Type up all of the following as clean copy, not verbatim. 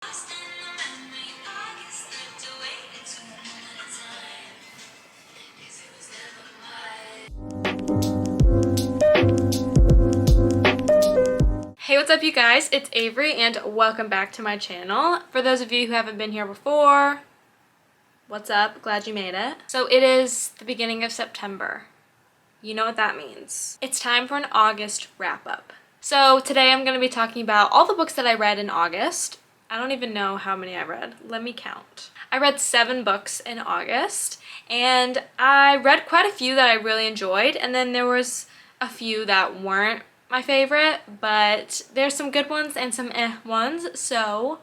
Hey, what's up you guys? It's Avery and welcome back to my channel. For those of you who haven't been here before, what's up? Glad you made it. So it is the beginning of September. You know what that means. It's time for an August wrap up. So today I'm going to be talking about all the books that I read in August. I don't even know how many I read. Let me count. I read 7 books in August and I read quite a few that I really enjoyed, and then there was a few that weren't my favorite, but there's some good ones and some ones. So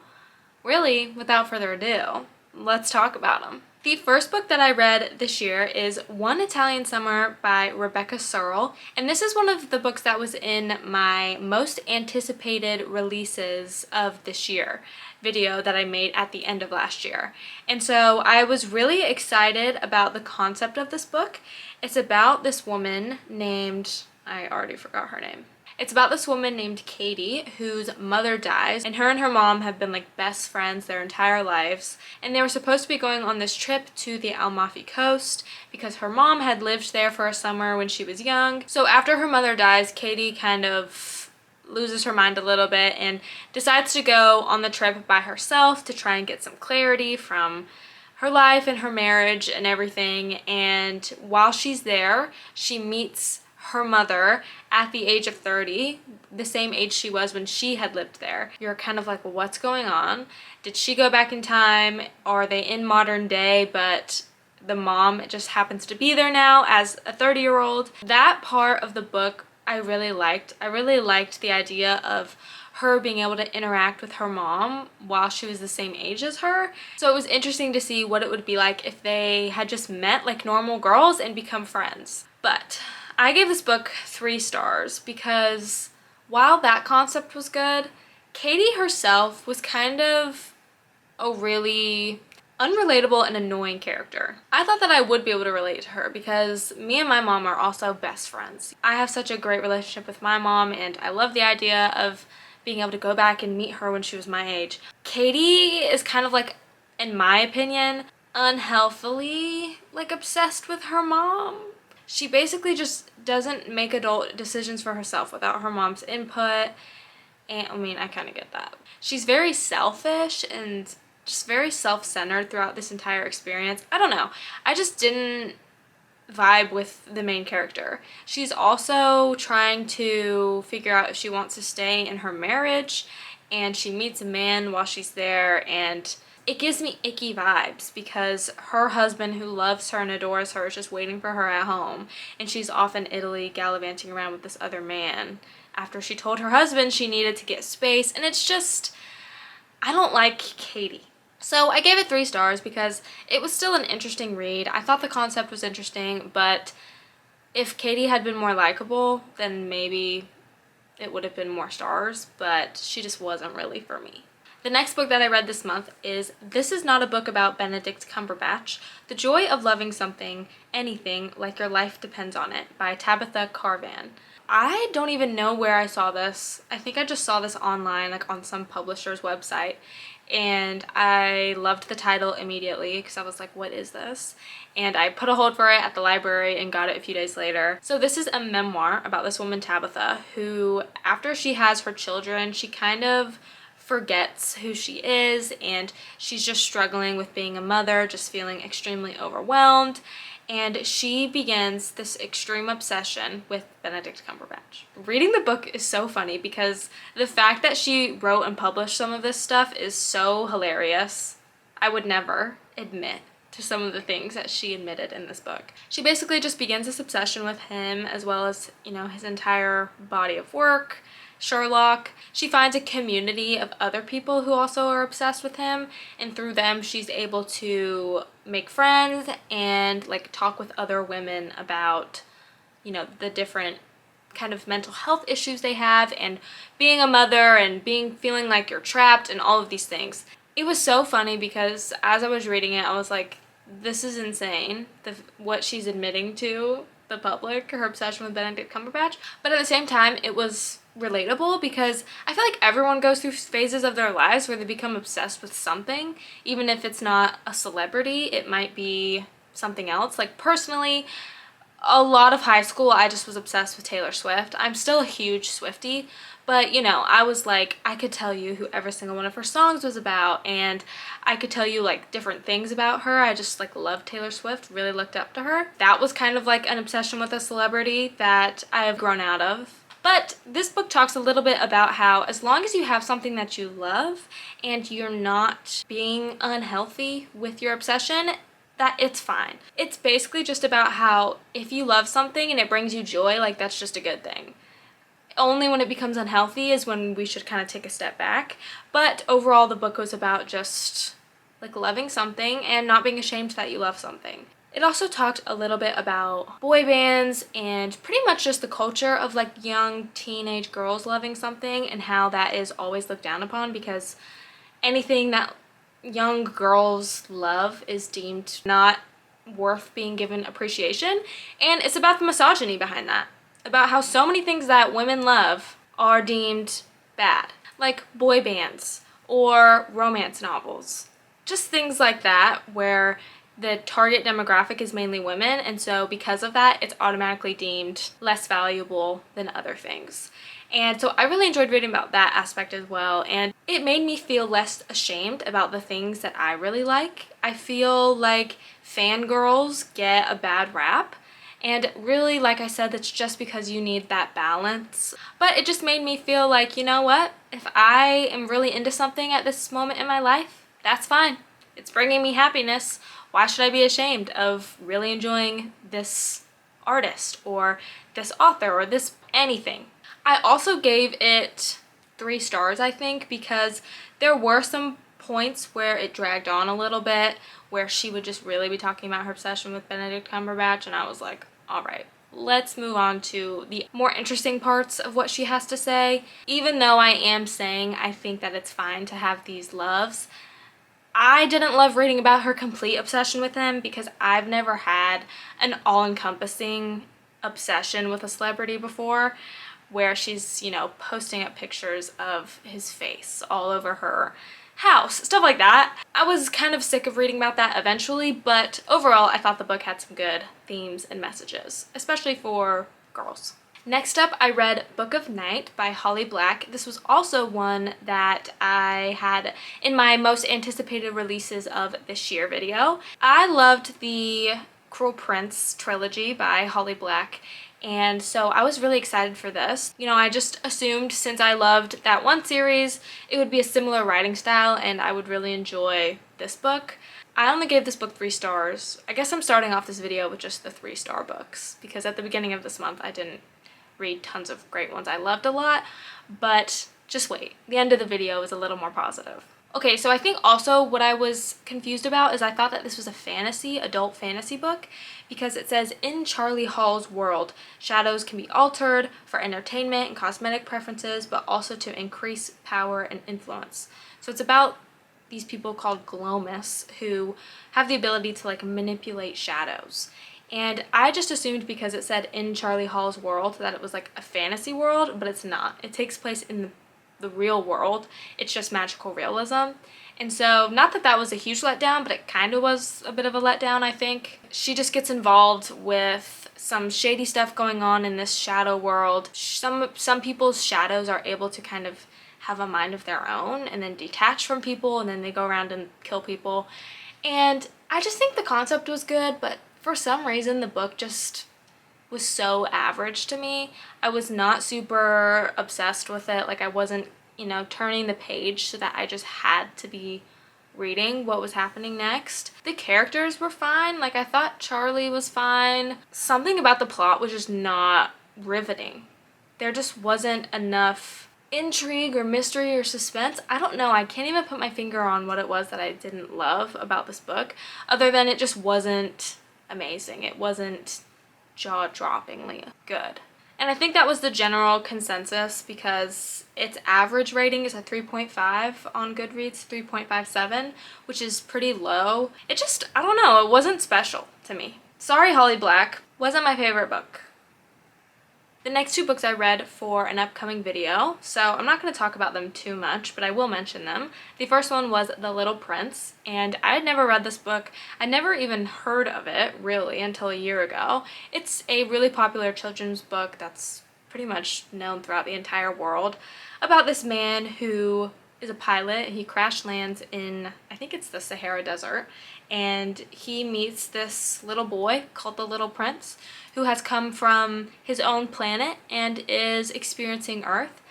really, without further ado, let's talk about them. The first book that I read this year is One Italian Summer by Rebecca Searle, and this is one of the books that was in my most anticipated releases of this year video that I made at the end of last year. And so I was really excited about the concept of this book. It's about this woman named, I already forgot her name. It's about this woman named Katie whose mother dies, and her mom have been like best friends their entire lives, and they were supposed to be going on this trip to the Amalfi Coast because her mom had lived there for a summer when she was young. So after her mother dies, Katie kind of loses her mind a little bit and decides to go on the trip by herself to try and get some clarity from her life and her marriage and everything. And while she's there, she meets her mother at the age of 30, the same age she was when she had lived there. You're kind of like, well, what's going on? Did she go back in time? Or are they in modern day, but the mom just happens to be there now as a 30-year-old? That part of the book I really liked. I really liked the idea of her being able to interact with her mom while she was the same age as her. So it was interesting to see what it would be like if they had just met like normal girls and become friends. But I gave this book 3 stars because while that concept was good, Katie herself was kind of a really unrelatable and annoying character. I thought that I would be able to relate to her because me and my mom are also best friends. I have such a great relationship with my mom, and I love the idea of being able to go back and meet her when she was my age. Katie is kind of like, in my opinion, unhealthily like obsessed with her mom. She basically just doesn't make adult decisions for herself without her mom's input. And I mean, I kind of get that. She's very selfish and just very self-centered throughout this entire experience. I don't know. I just didn't vibe with the main character. She's also trying to figure out if she wants to stay in her marriage, and she meets a man while she's there, and it gives me icky vibes because her husband, who loves her and adores her, is just waiting for her at home, and she's off in Italy gallivanting around with this other man after she told her husband she needed to get space. And it's just, I don't like Katie. So I gave it 3 stars because it was still an interesting read. I thought the concept was interesting, but if Katie had been more likable, then maybe it would have been more stars, but she just wasn't really for me. The next book that I read this month is This Is Not a Book About Benedict Cumberbatch, The Joy of Loving Something, Anything, Like Your Life Depends on It by Tabitha Carvan. I don't even know where I saw this. I think I just saw this online, like on some publisher's website, and I loved the title immediately because I was like, what is this? And I put a hold for it at the library and got it a few days later. So this is a memoir about this woman, Tabitha, who after she has her children, she kind of forgets who she is, and she's just struggling with being a mother, just feeling extremely overwhelmed, and she begins this extreme obsession with Benedict Cumberbatch. Reading the book is so funny because the fact that she wrote and published some of this stuff is so hilarious. I would never admit to some of the things that she admitted in this book. She basically just begins this obsession with him, as well as, you know, his entire body of work, Sherlock. She finds a community of other people who also are obsessed with him, and through them she's able to make friends and like talk with other women about, you know, the different kind of mental health issues they have, and being a mother, and feeling like you're trapped, and all of these things. It was so funny because as I was reading it, I was like, this is insane, what she's admitting to. the public, her obsession with Benedict Cumberbatch. But at the same time, it was relatable because I feel like everyone goes through phases of their lives where they become obsessed with something. Even if it's not a celebrity, it might be something else. Like personally, a lot of high school, I just was obsessed with Taylor Swift. I'm still a huge Swiftie, but you know, I was like, I could tell you who every single one of her songs was about, and I could tell you like different things about her. I just like loved Taylor Swift, really looked up to her. That was kind of like an obsession with a celebrity that I have grown out of. But this book talks a little bit about how as long as you have something that you love and you're not being unhealthy with your obsession, that it's fine. It's basically just about how if you love something and it brings you joy, like that's just a good thing. Only when it becomes unhealthy is when we should kind of take a step back. But overall, the book was about just like loving something and not being ashamed that you love something. It also talked a little bit about boy bands and pretty much just the culture of like young teenage girls loving something and how that is always looked down upon because anything that young girls love is deemed not worth being given appreciation. And it's about the misogyny behind that. About how so many things that women love are deemed bad. Like boy bands or romance novels. Just things like that where the target demographic is mainly women, and so because of that, it's automatically deemed less valuable than other things. And so I really enjoyed reading about that aspect as well, and it made me feel less ashamed about the things that I really like. I feel like fangirls get a bad rap, and really, like I said, that's just because you need that balance. But it just made me feel like, you know what? If I am really into something at this moment in my life, that's fine. It's bringing me happiness. Why should I be ashamed of really enjoying this artist or this author or this anything? I also gave it 3 stars, I think, because there were some points where it dragged on a little bit, where she would just really be talking about her obsession with Benedict Cumberbatch, and I was like, all right, let's move on to the more interesting parts of what she has to say. Even though I am saying I think that it's fine to have these loves, I didn't love reading about her complete obsession with him because I've never had an all-encompassing obsession with a celebrity before where she's, you know, posting up pictures of his face all over her house, stuff like that. I was kind of sick of reading about that eventually, but overall I thought the book had some good themes and messages, especially for girls. Next up, I read Book of Night by Holly Black. This was also one that I had in my most anticipated releases of this year video. I loved the Cruel Prince trilogy by Holly Black, and so I was really excited for this. You know, I just assumed since I loved that one series, it would be a similar writing style and I would really enjoy this book. I only gave this book 3 stars. I guess I'm starting off this video with just the 3-star books because at the beginning of this month I didn't read tons of great ones I loved a lot, but just wait. The end of the video is a little more positive. Okay, so I think also what I was confused about is I thought that this was a fantasy, adult fantasy book, because it says, in Charlie Hall's world, shadows can be altered for entertainment and cosmetic preferences, but also to increase power and influence. So it's about these people called Glomus who have the ability to like manipulate shadows. And I just assumed because it said in Charlie Hall's world that it was like a fantasy world, but it's not. It takes place in the real world. It's just magical realism. And so not that that was a huge letdown, but it kind of was a bit of a letdown, I think. She just gets involved with some shady stuff going on in this shadow world. Some people's shadows are able to kind of have a mind of their own and then detach from people, and then they go around and kill people. And I just think the concept was good, but for some reason the book just was so average to me. I was not super obsessed with it. Like I wasn't, you know, turning the page so that I just had to be reading what was happening next. The characters were fine. Like I thought Charlie was fine. Something about the plot was just not riveting. There just wasn't enough intrigue or mystery or suspense. I don't know. I can't even put my finger on what it was that I didn't love about this book, other than it just wasn't amazing. It wasn't jaw-droppingly good. And I think that was the general consensus because its average rating is a 3.5 on Goodreads, 3.57, which is pretty low. It just, I don't know, it wasn't special to me. Sorry, Holly Black. Wasn't my favorite book. The next two books I read for an upcoming video, so I'm not going to talk about them too much, but I will mention them. The first one was The Little Prince, and I had never read this book. I never even heard of it, really, until a year ago. It's a really popular children's book that's pretty much known throughout the entire world, about this man who is a pilot. He crash lands in, I think it's the Sahara Desert, and he meets this little boy called the Little Prince, who has come from his own planet and is experiencing Earth.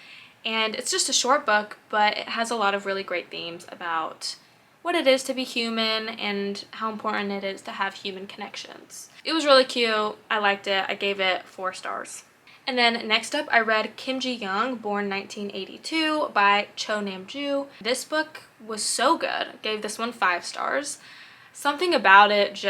And it's just a short book, but it has a lot of really great themes about what it is to be human and how important it is to have human connections. It was really cute. I liked it. I gave it 4 stars. And then next up, I read Kim Ji-young, born 1982, by Cho Nam-ju. This book was so good. I gave this one 5 stars. Something about it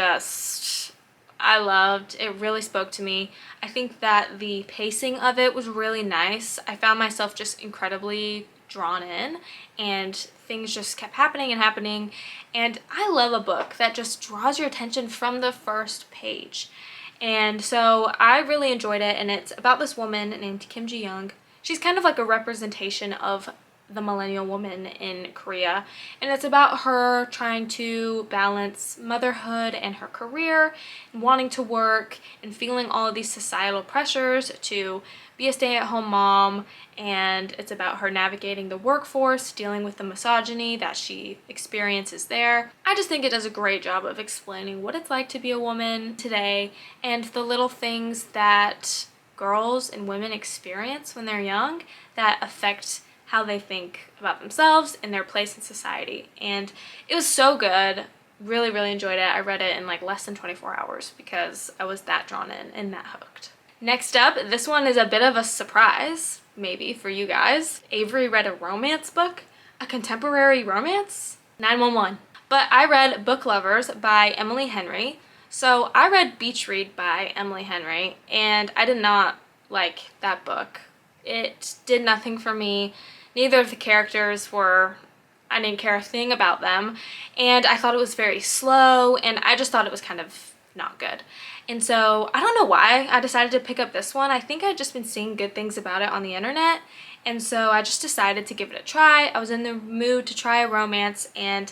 I loved. It really spoke to me. I think that the pacing of it was really nice. I found myself just incredibly drawn in, and things just kept happening and happening. And I love a book that just draws your attention from the first page. And so I really enjoyed it, and it's about this woman named Kim Ji-young. She's kind of like a representation of the millennial woman in Korea, and it's about her trying to balance motherhood and her career, and wanting to work and feeling all of these societal pressures to be a stay-at-home mom. And it's about her navigating the workforce, dealing with the misogyny that she experiences there. I just think it does a great job of explaining what it's like to be a woman today and the little things that girls and women experience when they're young that affect how they think about themselves and their place in society. And it was so good. Really, really enjoyed it. I read it in like less than 24 hours because I was that drawn in and that hooked. Next up, this one is a bit of a surprise, maybe, for you guys. Avery read a romance book, a contemporary romance, 911. But I read Book Lovers by Emily Henry. So I read Beach Read by Emily Henry, and I did not like that book. It did nothing for me. Neither of the characters I didn't care a thing about them, and I thought it was very slow, and I just thought it was kind of not good. And so I don't know why I decided to pick up this one. I think I'd just been seeing good things about it on the internet, and so I just decided to give it a try. I was in the mood to try a romance, and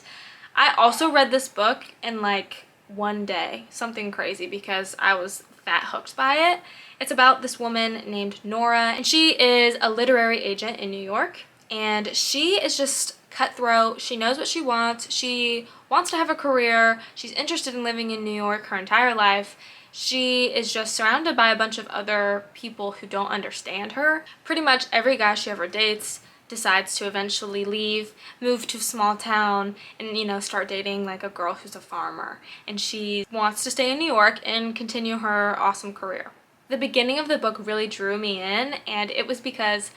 I also read this book in like one day, something crazy, because I was that hooked by it. It's about this woman named Nora, and she is a literary agent in New York, and she is just cutthroat. She knows what she wants. She wants to have a career. She's interested in living in New York her entire life. She is just surrounded by a bunch of other people who don't understand her. Pretty much every guy she ever dates decides to eventually leave, move to a small town, and start dating like a girl who's a farmer. And she wants to stay in New York and continue her awesome career. The beginning of the book really drew me in, and it was because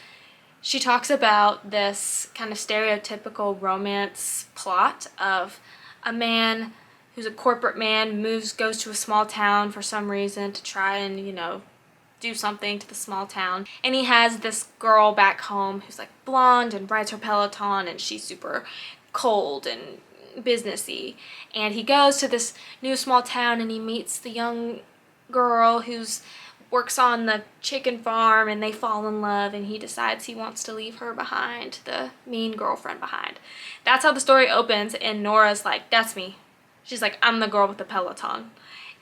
she talks about this kind of stereotypical romance plot of a man who's a corporate man, goes to a small town for some reason to try and, do something to the small town. And he has this girl back home who's like blonde and rides her Peloton, and she's super cold and businessy. And he goes to this new small town, and he meets the young girl who's works on the chicken farm, and they fall in love, and he decides he wants to leave her behind, the mean girlfriend behind. That's how the story opens, and Nora's like, that's me. She's like, I'm the girl with the Peloton.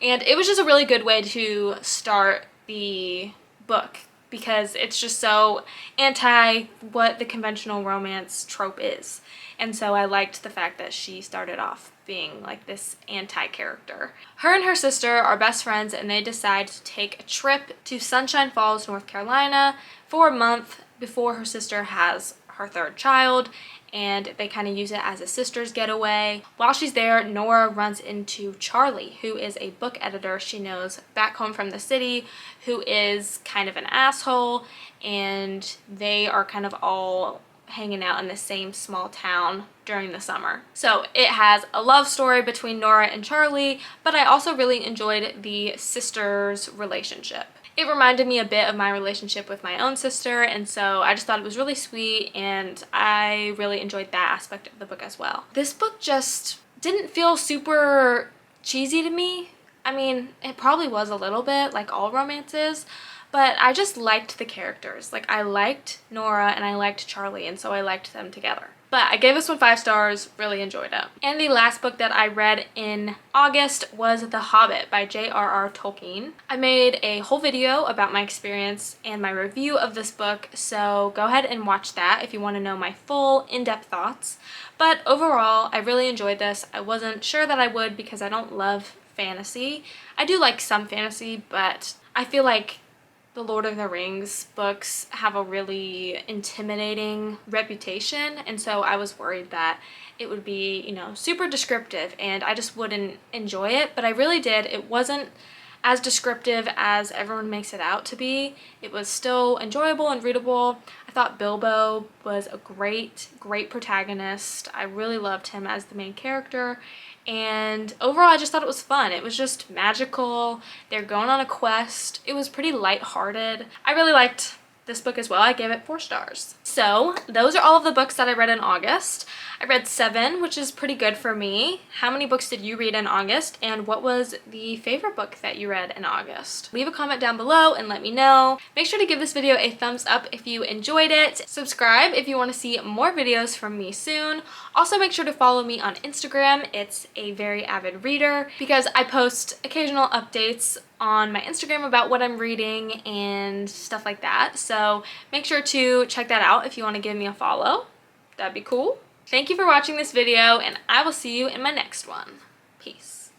And it was just a really good way to start the book, because it's just so anti what the conventional romance trope is. And so I liked the fact that she started off being like this anti-character. Her and her sister are best friends, and they decide to take a trip to Sunshine Falls, North Carolina for a month before her sister has her 3rd child, and they kind of use it as a sister's getaway. While she's there, Nora runs into Charlie, who is a book editor she knows back home from the city, who is kind of an asshole, and they are kind of all hanging out in the same small town during the summer. So it has a love story between Nora and Charlie, but I also really enjoyed the sisters' relationship. It reminded me a bit of my relationship with my own sister, and so I just thought it was really sweet, and I really enjoyed that aspect of the book as well. This book just didn't feel super cheesy to me. I mean, it probably was a little bit, like all romances, but I just liked the characters. Like, I liked Nora and I liked Charlie, and so I liked them together. But I gave this one 5 stars, really enjoyed it. And the last book that I read in August was The Hobbit by J.R.R. Tolkien. I made a whole video about my experience and my review of this book, so go ahead and watch that if you want to know my full in-depth thoughts. But overall, I really enjoyed this. I wasn't sure that I would because I don't love fantasy. I do like some fantasy, but I feel like the Lord of the Rings books have a really intimidating reputation, and so I was worried that it would be, you know, super descriptive and I just wouldn't enjoy it, but I really did. It wasn't as descriptive as everyone makes it out to be. It was still enjoyable and readable. I thought Bilbo was a great protagonist. I really loved him as the main character. And overall, I just thought it was fun. It was just magical. They're going on a quest. It was pretty lighthearted. I really liked this book as well. I gave it 4 stars. So those are all of the books that I read in August. I read 7, which is pretty good for me. How many books did you read in August? And what was the favorite book that you read in August? Leave a comment down below and let me know. Make sure to give this video a thumbs up if you enjoyed it. Subscribe if you want to see more videos from me soon. Also, make sure to follow me on Instagram. It's A Very Avid Reader, because I post occasional updates on my Instagram about what I'm reading and stuff like that. So make sure to check that out if you want to give me a follow. That'd be cool. Thank you for watching this video, and I will see you in my next one. Peace.